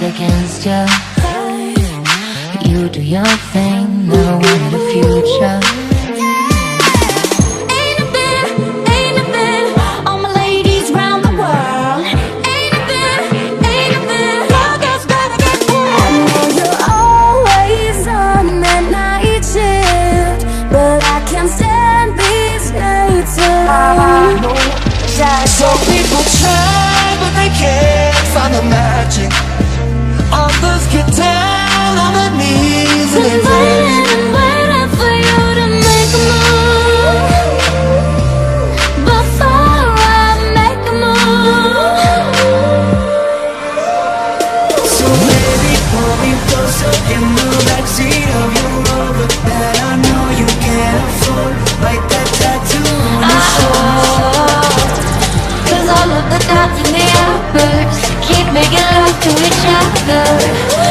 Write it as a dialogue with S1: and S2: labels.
S1: against you. You do your thing, never wanted a future. Ain't a bit, all my ladies round the world. Ain't a bit, your girls better get cool. I know you're always on that night shift, but I can't stand these nights alone.
S2: Some people try, but they can't find the magic. Others get down on their knees and they pray.
S1: Been waiting for you to make a move before I make a move.
S2: So baby, pull me closer in the backseat of your Rover that I know you can't afford, like that tattoo on your shoulder.
S1: Cause all of the dots in the outbursts keep making love to each other.